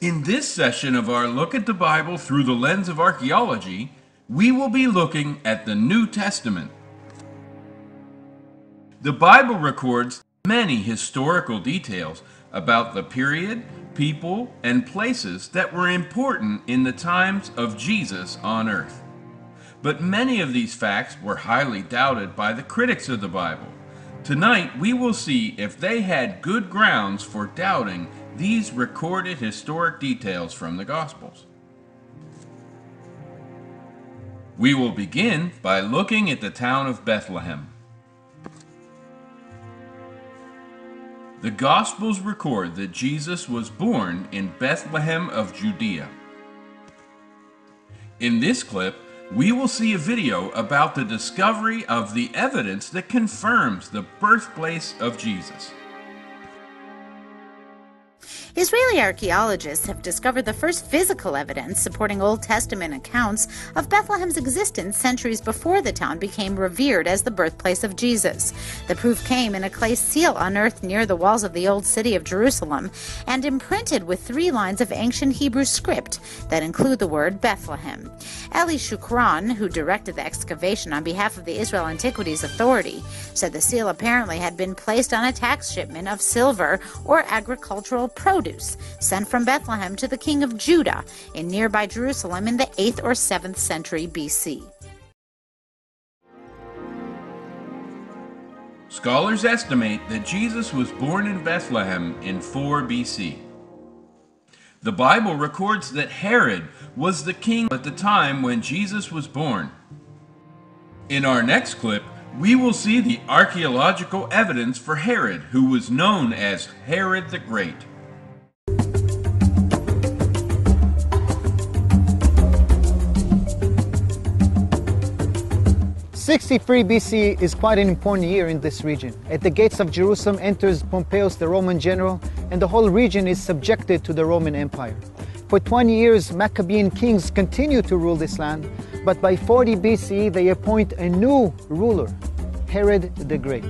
In this session of our Look at the Bible Through the Lens of Archaeology, we will be looking at the New Testament. The Bible records many historical details about the period, people, and places that were important in the times of Jesus on earth. But many of these facts were highly doubted by the critics of the Bible. Tonight we will see if they had good grounds for doubting these recorded historic details from the Gospels. We will begin by looking at the town of Bethlehem. The Gospels record that Jesus was born in Bethlehem of Judea. In this clip, we will see a video about the discovery of the evidence that confirms the birthplace of Jesus. Israeli archaeologists have discovered the first physical evidence supporting Old Testament accounts of Bethlehem's existence centuries before the town became revered as the birthplace of Jesus. The proof came in a clay seal unearthed near the walls of the old city of Jerusalem and imprinted with 3 lines of ancient Hebrew script that include the word Bethlehem. Eli Shukran, who directed the excavation on behalf of the Israel Antiquities Authority, said the seal apparently had been placed on a tax shipment of silver or agricultural produce sent from Bethlehem to the king of Judah in nearby Jerusalem in the 8th or 7th century BC. Scholars estimate that Jesus was born in Bethlehem in 4 BC. The Bible records that Herod was the king at the time when Jesus was born. In our next clip, we will see the archaeological evidence for Herod, who was known as Herod the Great. 63 BC is quite an important year in this region. At the gates of Jerusalem enters Pompeius, the Roman general, and the whole region is subjected to the Roman Empire. For 20 years, Maccabean kings continue to rule this land, but by 40 BC they appoint a new ruler, Herod the Great.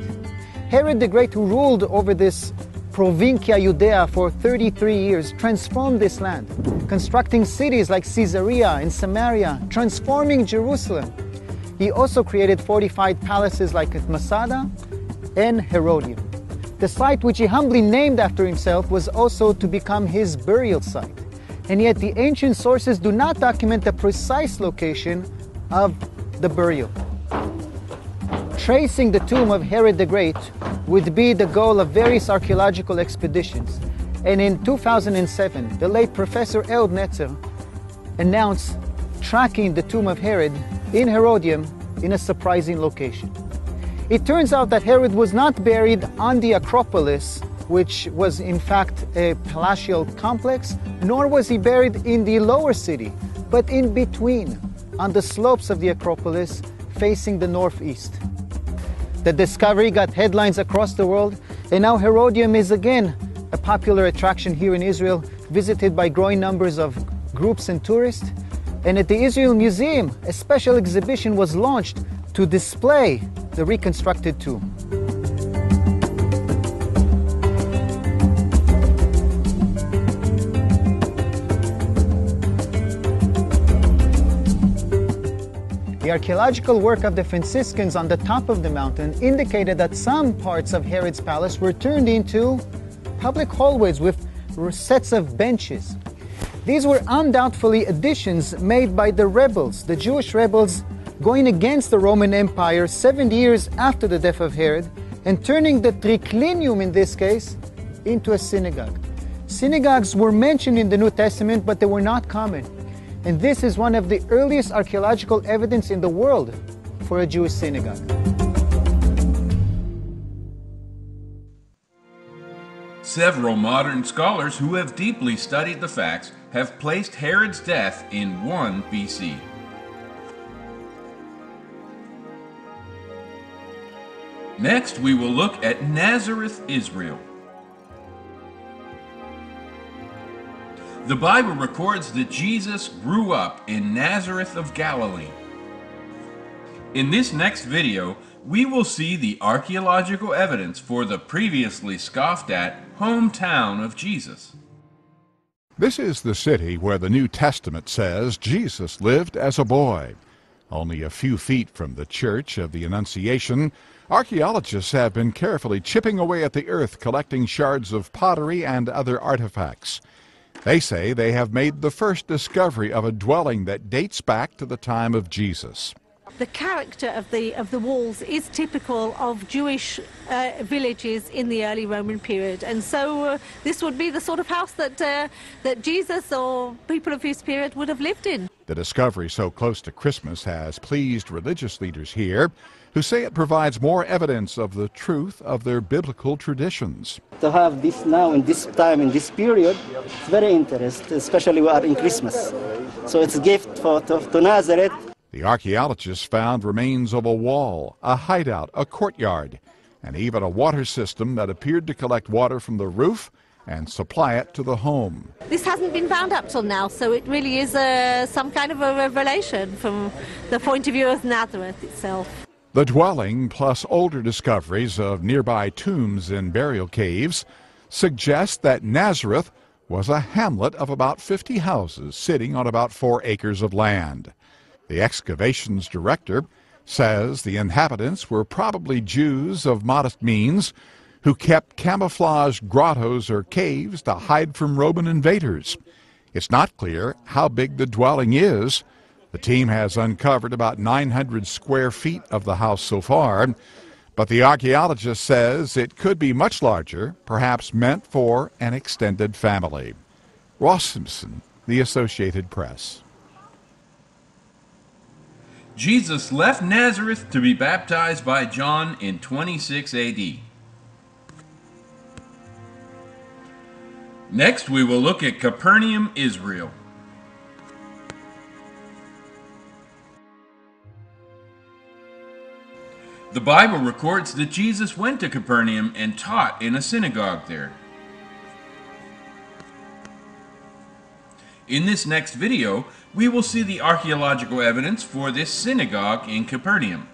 Herod the Great, who ruled over this Provincia Judea for 33 years, transformed this land, constructing cities like Caesarea and Samaria, transforming Jerusalem. He also created fortified palaces like at Masada and Herodium. The site which he humbly named after himself was also to become his burial site. And yet the ancient sources do not document the precise location of the burial. Tracing the tomb of Herod the Great would be the goal of various archaeological expeditions. And in 2007, the late Professor Ehud Netzer announced tracking the tomb of Herod in Herodium in a surprising location. It turns out that Herod was not buried on the Acropolis, which was in fact a palatial complex, nor was he buried in the lower city, but in between, on the slopes of the Acropolis, facing the northeast. The discovery got headlines across the world, and now Herodium is again a popular attraction here in Israel, visited by growing numbers of groups and tourists. And at the Israel Museum, a special exhibition was launched to display the reconstructed tomb. The archaeological work of the Franciscans on the top of the mountain indicated that some parts of Herod's palace were turned into public hallways with sets of benches. These were undoubtedly additions made by the rebels, the Jewish rebels, going against the Roman Empire 70 years after the death of Herod and turning the triclinium in this case into a synagogue. Synagogues were mentioned in the New Testament, but they were not common. And this is one of the earliest archaeological evidence in the world for a Jewish synagogue. Several modern scholars who have deeply studied the facts have placed Herod's death in 1 BC. Next, we will look at Nazareth, Israel. The Bible records that Jesus grew up in Nazareth of Galilee. In this next video, we will see the archaeological evidence for the previously scoffed at hometown of Jesus. This is the city where the New Testament says Jesus lived as a boy. Only a few feet from the Church of the Annunciation, archaeologists have been carefully chipping away at the earth, collecting shards of pottery and other artifacts. They say they have made the first discovery of a dwelling that dates back to the time of Jesus. The character of the walls is typical of Jewish villages in the early Roman period, and so this would be the sort of house that Jesus or people of his period would have lived in. The discovery so close to Christmas has pleased religious leaders here, who say it provides more evidence of the truth of their biblical traditions. To have this now in this time, in this period, it's very interesting, especially we are in Christmas. So it's a gift to Nazareth. The archaeologists found remains of a wall, a hideout, a courtyard, and even a water system that appeared to collect water from the roof and supply it to the home. This hasn't been found up till now, so it really is some kind of a revelation from the point of view of Nazareth itself. The dwelling, plus older discoveries of nearby tombs and burial caves, suggest that Nazareth was a hamlet of about 50 houses sitting on about 4 acres of land. The excavations director says the inhabitants were probably Jews of modest means who kept camouflaged grottos or caves to hide from Roman invaders. It's not clear how big the dwelling is. The team has uncovered about 900 square feet of the house so far, but the archaeologist says it could be much larger, perhaps meant for an extended family. Ross Simpson, The Associated Press. Jesus left Nazareth to be baptized by John in 26 AD. Next, we will look at Capernaum, Israel. The Bible records that Jesus went to Capernaum and taught in a synagogue there. In this next video, we will see the archaeological evidence for this synagogue in Capernaum.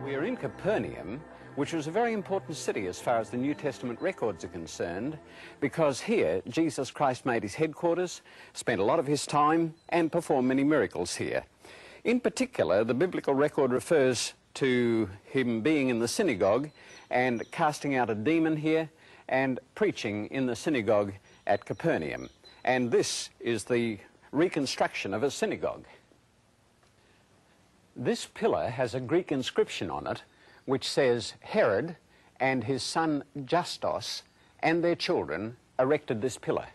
We are in Capernaum, which was a very important city as far as the New Testament records are concerned, because here Jesus Christ made his headquarters, spent a lot of his time, and performed many miracles here. In particular, the biblical record refers to him being in the synagogue and casting out a demon here and preaching in the synagogue at Capernaum. And this is the reconstruction of a synagogue. This pillar has a Greek inscription on it which says Herod and his son Justus and their children erected this pillar.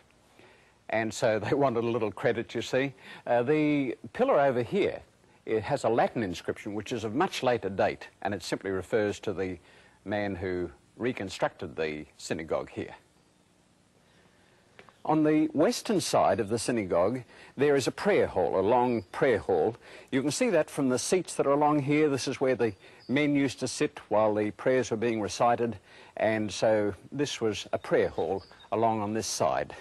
And so they wanted a little credit, you see. The pillar over here, it has a Latin inscription which is of much later date, and it simply refers to the man who reconstructed the synagogue here. On the western side of the synagogue, there is a prayer hall, a long prayer hall. You can see that from the seats that are along here. This is where the men used to sit while the prayers were being recited, and so this was a prayer hall along on this side.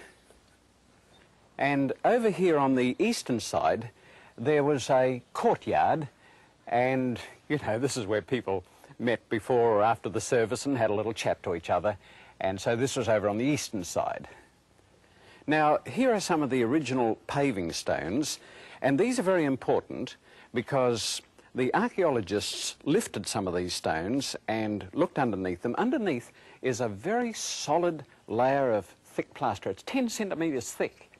And over here on the eastern side, there was a courtyard, and, you know, this is where people met before or after the service and had a little chat to each other, and so this was over on the eastern side. Now, here are some of the original paving stones, and these are very important because the archaeologists lifted some of these stones and looked underneath them. Underneath is a very solid layer of thick plaster. It's 10 centimetres thick,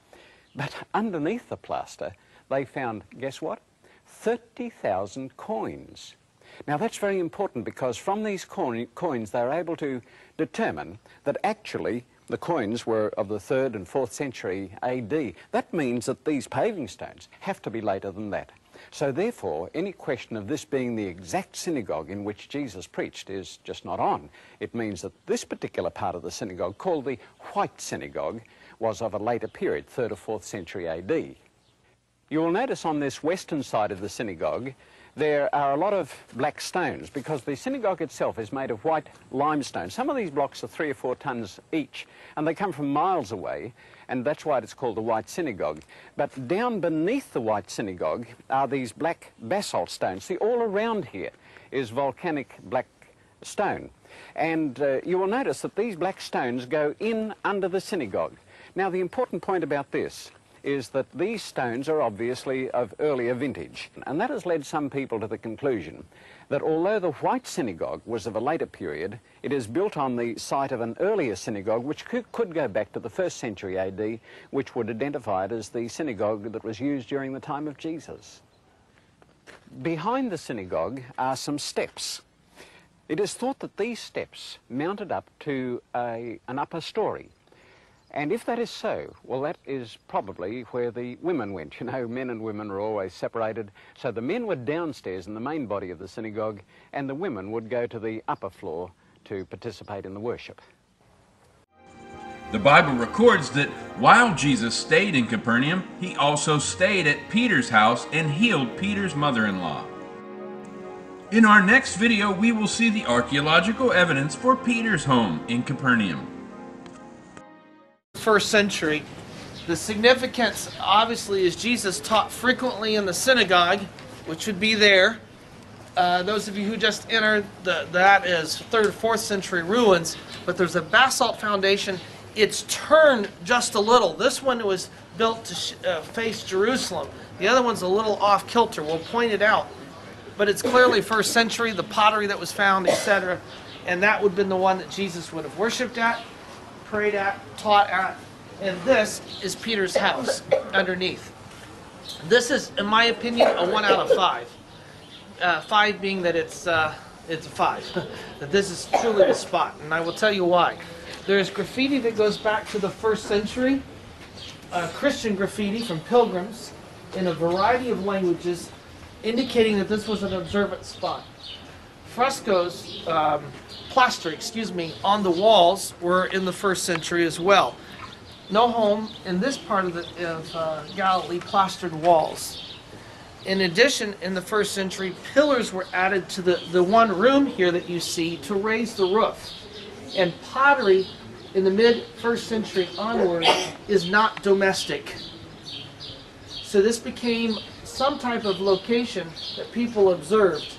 but underneath the plaster they found, guess what? 30,000 coins. Now that's very important because from these coins they were able to determine that actually the coins were of the 3rd and 4th century AD. That means that these paving stones have to be later than that. So therefore, any question of this being the exact synagogue in which Jesus preached is just not on. It means that this particular part of the synagogue, called the White Synagogue, was of a later period, 3rd or 4th century AD. You will notice on this western side of the synagogue there are a lot of black stones because the synagogue itself is made of white limestone. Some of these blocks are 3 or 4 tons each, and they come from miles away, and that's why it's called the White Synagogue. But down beneath the White Synagogue are these black basalt stones. See, all around here is volcanic black stone. And you will notice that these black stones go in under the synagogue. Now, the important point about this is that these stones are obviously of earlier vintage, and that has led some people to the conclusion that although the white synagogue was of a later period, it is built on the site of an earlier synagogue which could go back to the 1st century AD, which would identify it as the synagogue that was used during the time of Jesus. Behind the synagogue are some steps. It is thought that these steps mounted up to an upper story. And if that is so, well, that is probably where the women went. You know, men and women are always separated. So the men were downstairs in the main body of the synagogue, and the women would go to the upper floor to participate in the worship. The Bible records that while Jesus stayed in Capernaum, he also stayed at Peter's house and healed Peter's mother-in-law. In our next video, we will see the archaeological evidence for Peter's home in Capernaum. 1st century. The significance, obviously, is Jesus taught frequently in the synagogue, which would be there. Those of you who just entered, that is 3rd, 4th century ruins, but there's a basalt foundation. It's turned just a little. This one was built to face Jerusalem. The other one's a little off kilter. We'll point it out. But it's clearly 1st century, the pottery that was found, etc. And that would have been the one that Jesus would have worshipped at, prayed at, taught at. And this is Peter's house underneath. This is, in my opinion, a 1 out of 5. 5 being that it's a 5. That this is truly the spot. And I will tell you why. There's graffiti that goes back to the 1st century. Christian graffiti from pilgrims in a variety of languages, indicating that this was an observant spot. Frescoes, plaster, on the walls were in the 1st century as well. No home in this part of Galilee plastered walls. In addition, in the 1st century, pillars were added to the one room here that you see to raise the roof. And pottery in the mid-1st century onward is not domestic. So this became some type of location that people observed.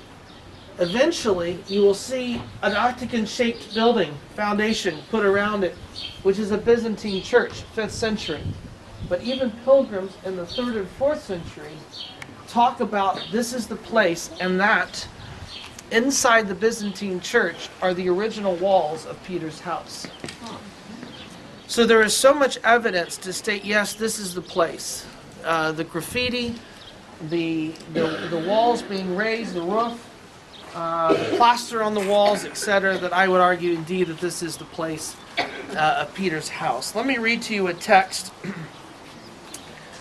Eventually, you will see an octagon-shaped building, foundation put around it, which is a Byzantine church, 5th century. But even pilgrims in the 3rd and 4th century talk about this is the place, and that inside the Byzantine church are the original walls of Peter's house. So there is so much evidence to state, yes, this is the place. The graffiti, the walls being raised, the roof, plaster on the walls, etc., that I would argue indeed that this is the place of Peter's house. Let me read to you a text.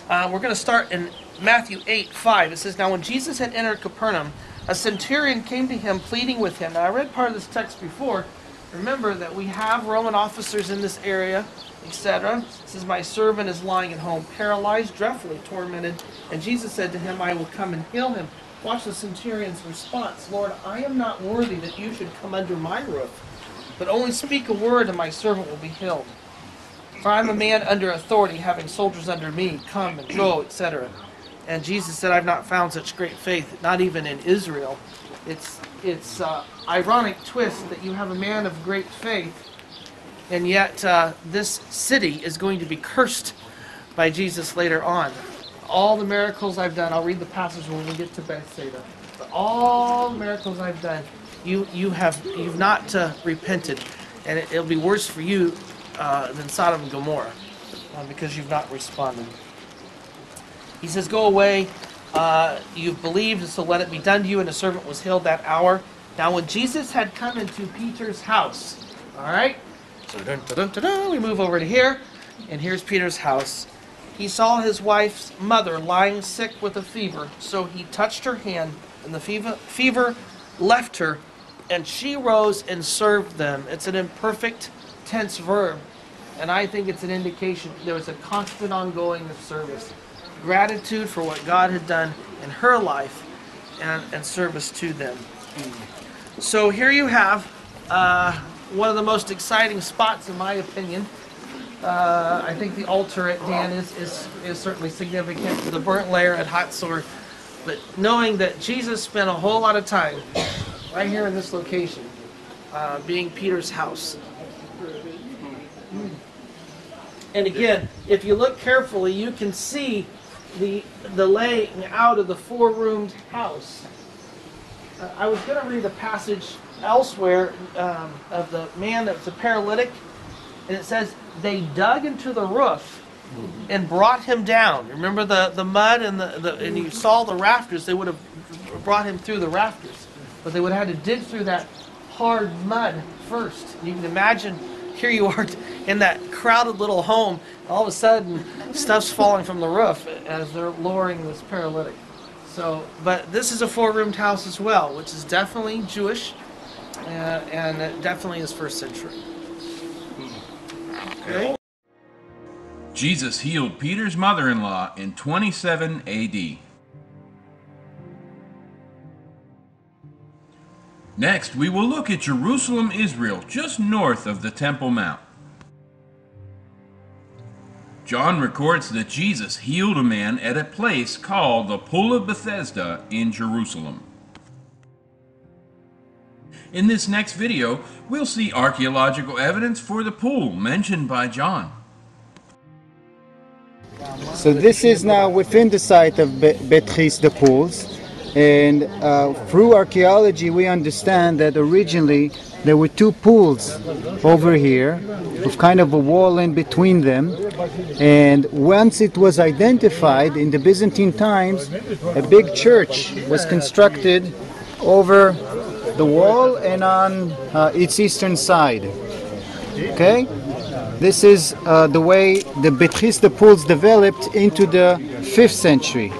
We're going to start in Matthew 8:5. It says, "Now when Jesus had entered Capernaum, a centurion came to him pleading with him." Now I read part of this text before. Remember that we have Roman officers in this area, etc. It says, "My servant is lying at home, paralyzed, dreadfully tormented." And Jesus said to him, "I will come and heal him." Watch the centurion's response. "Lord, I am not worthy that you should come under my roof, but only speak a word and my servant will be healed. For I am a man under authority, having soldiers under me, come and go, etc." And Jesus said, "I've not found such great faith, not even in Israel." It's ironic twist that you have a man of great faith, and yet this city is going to be cursed by Jesus later on. All the miracles I've done, I'll read the passage when we get to Bethsaida. But all the miracles I've done, you've not repented, and it'll be worse for you than Sodom and Gomorrah because you've not responded. He says, "Go away, you've believed, so let it be done to you." And the servant was healed that hour. Now when Jesus had come into Peter's house, all right, so we move over to here, and here's Peter's house. He saw his wife's mother lying sick with a fever, so he touched her hand, and the fever left her, and she rose and served them. It's an imperfect tense verb, and I think it's an indication there was a constant ongoing of service. Gratitude for what God had done in her life and service to them. So here you have one of the most exciting spots, in my opinion. I think the altar at Dan is certainly significant, the burnt layer at Hatzor. But knowing that Jesus spent a whole lot of time right here in this location, being Peter's house. And again, if you look carefully, you can see the laying out of the four-roomed house. I was going to read a passage elsewhere of the man that was a paralytic, and it says, they dug into the roof and brought him down. Remember the mud and you saw the rafters, they would have brought him through the rafters. But they would have had to dig through that hard mud first. You can imagine, here you are in that crowded little home, all of a sudden stuff's falling from the roof as they're lowering this paralytic. So, but this is a four-roomed house as well, which is definitely Jewish, and it definitely is first century. Okay. Jesus healed Peter's mother-in-law in 27 AD. Next, we will look at Jerusalem, Israel, just north of the Temple Mount. John records that Jesus healed a man at a place called the Pool of Bethesda in Jerusalem. In this next video, we'll see archaeological evidence for the pool mentioned by John. So this is now within the site of Bethesda pools, and through archaeology we understand that originally there were two pools over here with kind of a wall in between them, and once it was identified in the Byzantine times, a big church was constructed over the wall and on its eastern side. Okay? This is the way the Bethesda pools developed into the 5th century.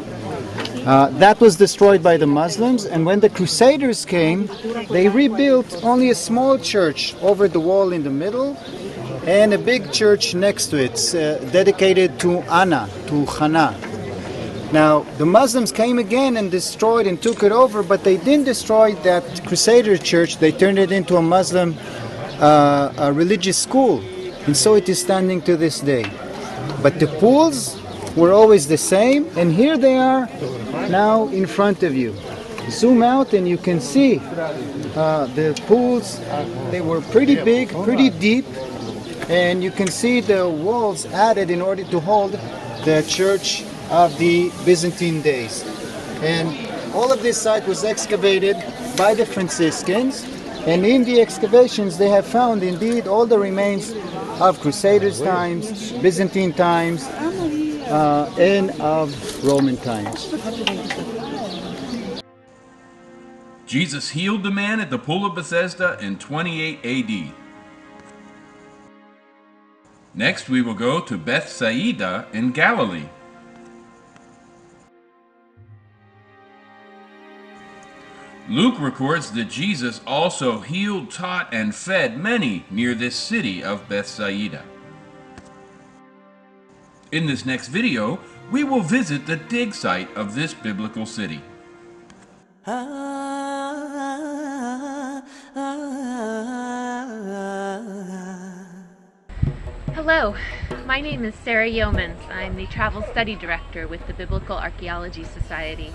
That was destroyed by the Muslims, and when the Crusaders came, they rebuilt only a small church over the wall in the middle and a big church next to it, dedicated to Anna, to Hannah. Now, the Muslims came again and destroyed and took it over, but they didn't destroy that Crusader church. They turned it into a Muslim a religious school, and so it is standing to this day. But the pools were always the same, and here they are now in front of you. Zoom out and you can see the pools. They were pretty big, pretty deep, and you can see the walls added in order to hold the church of the Byzantine days. And all of this site was excavated by the Franciscans, and in the excavations they have found indeed all the remains of Crusaders times, Byzantine times, and of Roman times. Jesus healed the man at the Pool of Bethesda in 28 AD. Next, we will go to Bethsaida in Galilee. Luke records that Jesus also healed, taught, and fed many near this city of Bethsaida. In this next video, we will visit the dig site of this biblical city. Hello, my name is Sarah Yeomans. I'm the Travel Study Director with the Biblical Archaeology Society.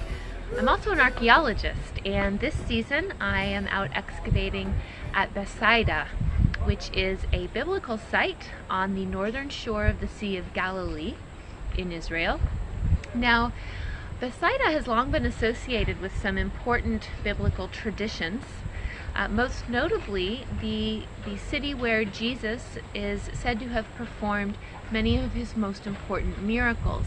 I'm also an archaeologist, and this season I am out excavating at Bethsaida, which is a biblical site on the northern shore of the Sea of Galilee in Israel. Now, Bethsaida has long been associated with some important biblical traditions. Most notably, the city where Jesus is said to have performed many of his most important miracles.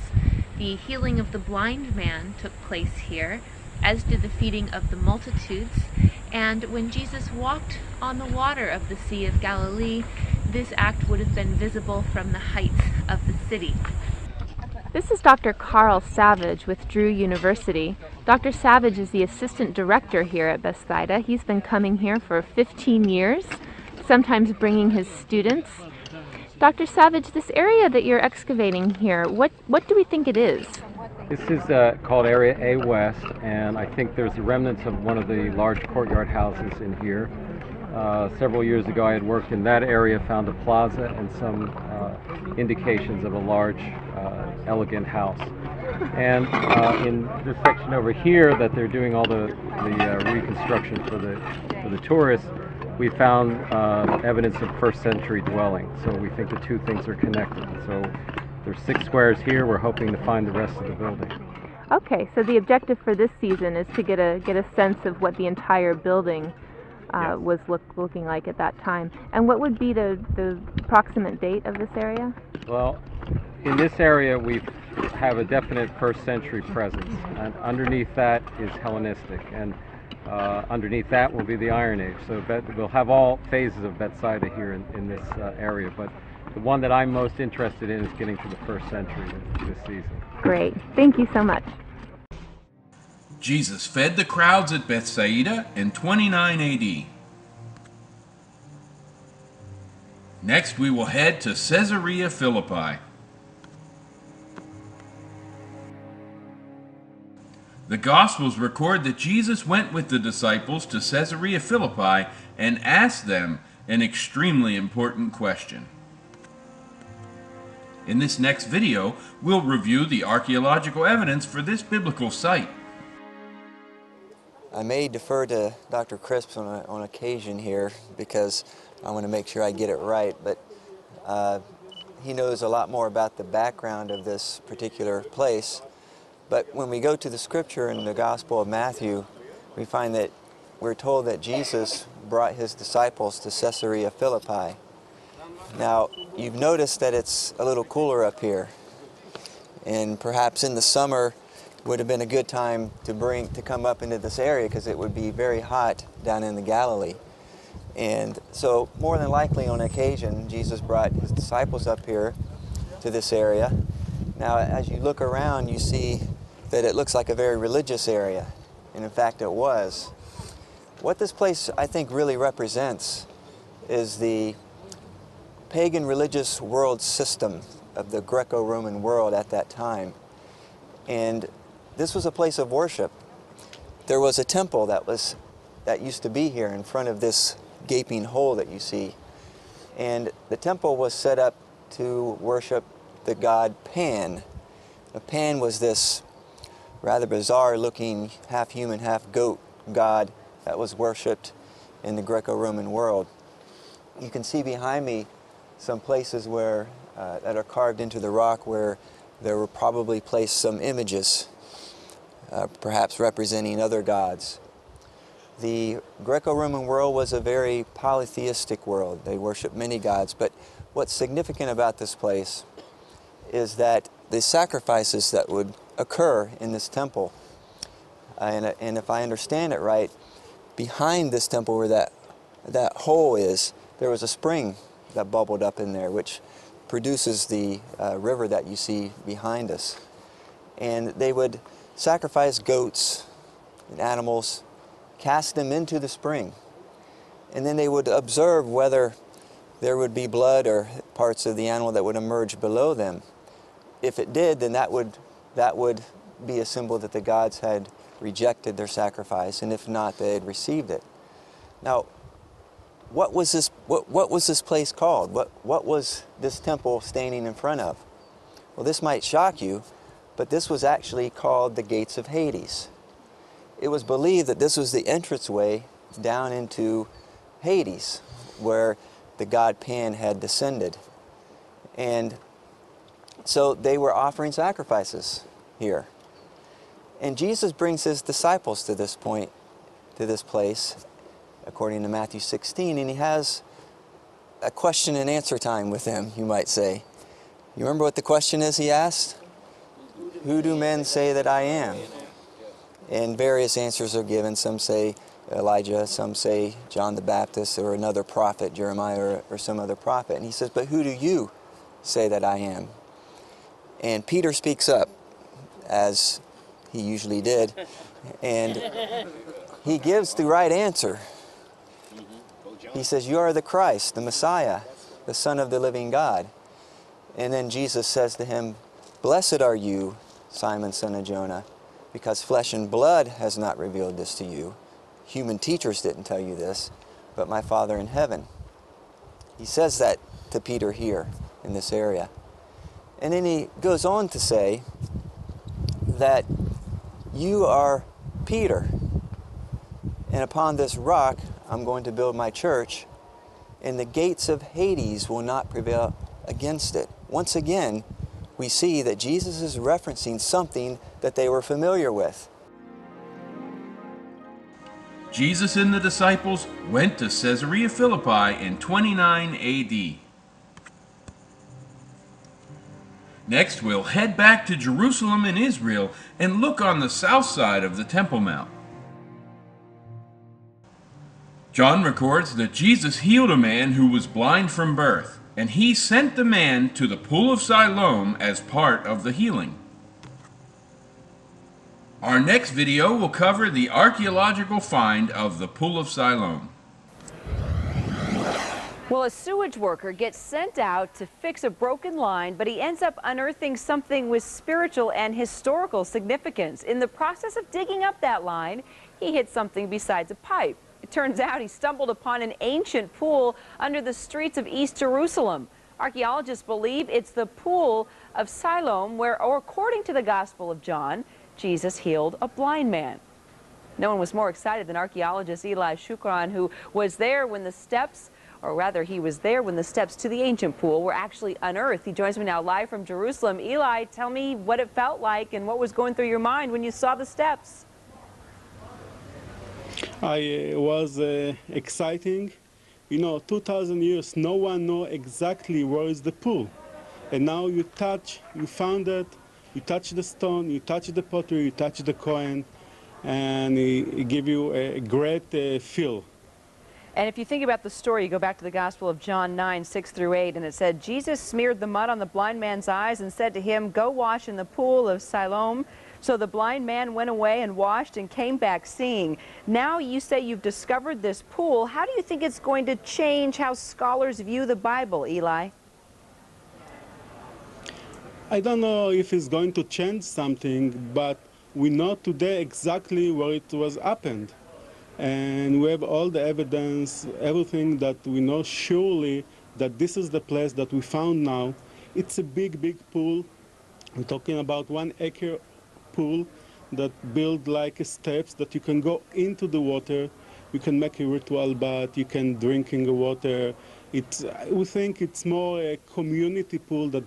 The healing of the blind man took place here, as did the feeding of the multitudes. And when Jesus walked on the water of the Sea of Galilee, this act would have been visible from the heights of the city. This is Dr. Carl Savage with Drew University. Dr. Savage is the assistant director here at Bethsaida. He's been coming here for 15 years, sometimes bringing his students. Dr. Savage, this area that you're excavating here, what do we think it is? This is called Area A West, and I think there's the remnants of one of the large courtyard houses in here. Several years ago I had worked in that area, found a plaza and some indications of a large, elegant house. And in this section over here that they're doing all the reconstruction for the tourists, we found evidence of first century dwelling. So we think the two things are connected. So there's 6 squares here. We're hoping to find the rest of the building. Okay, so the objective for this season is to get a sense of what the entire building was looking like at that time. And what would be the approximate date of this area? Well, in this area we have a definite first century presence, and underneath that is Hellenistic, and underneath that will be the Iron Age. So we'll have all phases of Bethsaida here in this area, but the one that I'm most interested in is getting to the first century this season. Great, thank you so much. Jesus fed the crowds at Bethsaida in 29 AD. Next, we will head to Caesarea Philippi. The Gospels record that Jesus went with the disciples to Caesarea Philippi and asked them an extremely important question. In this next video, we'll review the archaeological evidence for this biblical site. I may defer to Dr. Crisp on occasion here because I want to make sure I get it right, but he knows a lot more about the background of this particular place. But when we go to the scripture in the Gospel of Matthew, we find that we're told that Jesus brought his disciples to Caesarea Philippi. Now, you've noticed that it's a little cooler up here, and perhaps in the summer would have been a good time to come up into this area because it would be very hot down in the Galilee. And so more than likely on occasion, Jesus brought his disciples up here to this area. Now, as you look around, you see that it looks like a very religious area, and in fact it was. What this place, I think, really represents is the pagan religious world system of the Greco-Roman world at that time. And this was a place of worship. There was a temple that used to be here in front of this gaping hole that you see. And the temple was set up to worship the god Pan. Now, Pan was this rather bizarre looking half human, half goat god that was worshipped in the Greco-Roman world. You can see behind me some places where that are carved into the rock where there were probably placed some images, perhaps representing other gods. The Greco-Roman world was a very polytheistic world. They worshiped many gods, but what's significant about this place is that the sacrifices that would occur in this temple, and if I understand it right, behind this temple where that hole is, there was a spring that bubbled up in there, which produces the river that you see behind us. And they would sacrifice goats and animals, cast them into the spring, and then they would observe whether there would be blood or parts of the animal that would emerge below them. If it did, then that would be a symbol that the gods had rejected their sacrifice, and if not, they had received it. Now, what was this place called? What was this temple standing in front of? Well, this might shock you, but this was actually called the Gates of Hades. It was believed that this was the entranceway down into Hades, where the god Pan had descended. And so they were offering sacrifices here. And Jesus brings his disciples to this point, to this place, according to Matthew 16, and he has a question and answer time with them, you might say. You remember what the question is he asked? Who do men say that I am? And various answers are given. Some say Elijah, some say John the Baptist, or another prophet, Jeremiah, or some other prophet. And he says, but who do you say that I am? And Peter speaks up, as he usually did, and he gives the right answer. He says, you are the Christ, the Messiah, the Son of the living God. And then Jesus says to him, blessed are you, Simon, son of Jonah, because flesh and blood has not revealed this to you. Human teachers didn't tell you this, but my Father in heaven. He says that to Peter here in this area. And then he goes on to say that you are Peter, and upon this rock I'm going to build my church, and the gates of Hades will not prevail against it. Once again, we see that Jesus is referencing something that they were familiar with. Jesus and the disciples went to Caesarea Philippi in 29 AD. Next, we'll head back to Jerusalem in Israel and look on the south side of the Temple Mount. John records that Jesus healed a man who was blind from birth, and he sent the man to the Pool of Siloam as part of the healing. Our next video will cover the archaeological find of the Pool of Siloam. Well, a sewage worker gets sent out to fix a broken line, but he ends up unearthing something with spiritual and historical significance. In the process of digging up that line, he hit something besides a pipe. It turns out he stumbled upon an ancient pool under the streets of East Jerusalem. Archaeologists believe it's the Pool of Siloam, where, or according to the Gospel of John, Jesus healed a blind man. No one was more excited than archaeologist Eli Shukran, who was there when the steps, or rather he was there when the steps to the ancient pool were actually unearthed. He joins me now live from Jerusalem. Eli, tell me what it felt like and what was going through your mind when you saw the steps. It was exciting. You know, 2,000 years, no one knows exactly where is the pool. And now you found it, you touch the stone, you touch the pottery, you touch the coin, and it gives you a great feel. And if you think about the story, you go back to the Gospel of John 9:6-8, and it said, Jesus smeared the mud on the blind man's eyes and said to him, go wash in the pool of Siloam. So the blind man went away and washed and came back seeing. Now you say you've discovered this pool. How do you think it's going to change how scholars view the Bible, Eli? I don't know if it's going to change something, but we know today exactly where it was happened. And we have all the evidence, everything that we know surely that this is the place that we found now. It's a big, big pool. We're talking about 1 acre pool that built like steps that you can go into the water. You can make a ritual bath, you can drink in the water. We think it's more a community pool that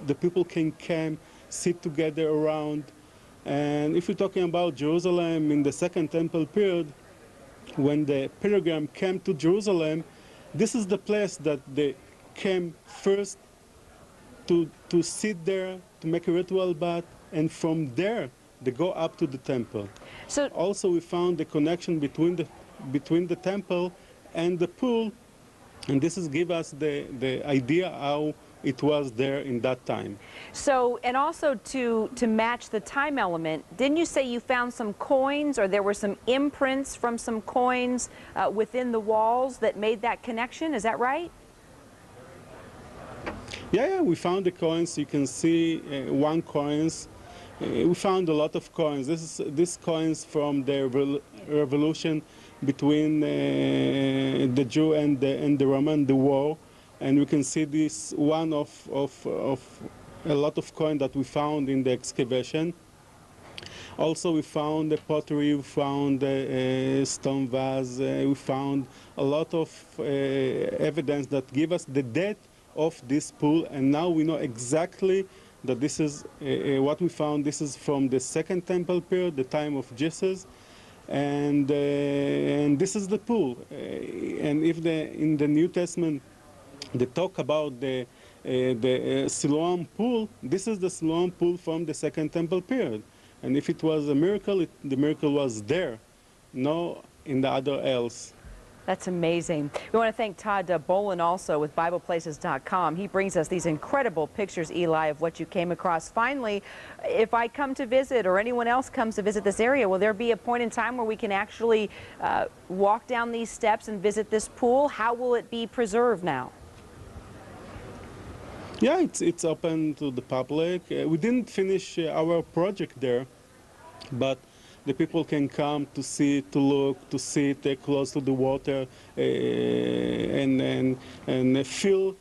the people can come, sit together around. And if you're talking about Jerusalem in the Second Temple period, when the pilgrim came to Jerusalem, this is the place that they came first to sit there, to make a ritual bath, and from there they go up to the temple. So also we found the connection between the temple and the pool, and this is give us the idea how it was there in that time. So, and also to match the time element, didn't you say you found some coins, or there were some imprints from some coins within the walls that made that connection? Is that right? Yeah, we found the coins. You can see 1 coins. We found a lot of coins. This coins from the revolution between the Jew and the Roman, the war. And we can see this one of a lot of coin that we found in the excavation. Also, we found the pottery, we found a stone vase, we found a lot of evidence that give us the date of this pool, and now we know exactly that this is what we found. This is from the Second Temple period, the time of Jesus, and this is the pool. And if in the New Testament they talk about the Siloam pool, this is the Siloam pool from the Second Temple period. And if it was a miracle, the miracle was there, no in the other else. That's amazing. We want to thank Todd Bolin also with BiblePlaces.com. He brings us these incredible pictures, Eli, of what you came across. Finally, if I come to visit or anyone else comes to visit this area, will there be a point in time where we can actually walk down these steps and visit this pool? How will it be preserved now? Yeah, it's open to the public. We didn't finish our project there, but the people can come to see, to look, to sit close to the water, and feel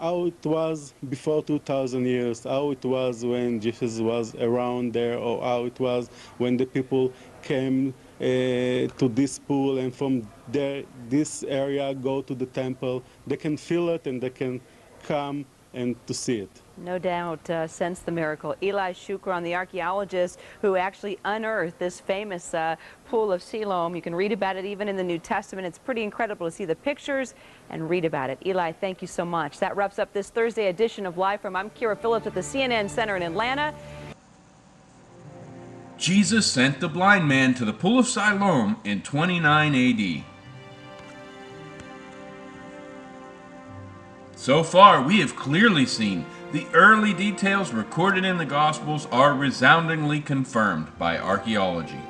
how it was before 2,000 years, how it was when Jesus was around there, or how it was when the people came to this pool, and from there, this area, go to the temple. They can feel it and they can come and to see it. No doubt sense the miracle. Eli Shukron, the archaeologist who actually unearthed this famous Pool of Siloam. You can read about it even in the New Testament. It's pretty incredible to see the pictures and read about it. Eli, thank you so much. That wraps up this Thursday edition of Live From. I'm Kira Phillips at the CNN Center in Atlanta. Jesus sent the blind man to the Pool of Siloam in 29 AD. So far, we have clearly seen the early details recorded in the Gospels are resoundingly confirmed by archaeology.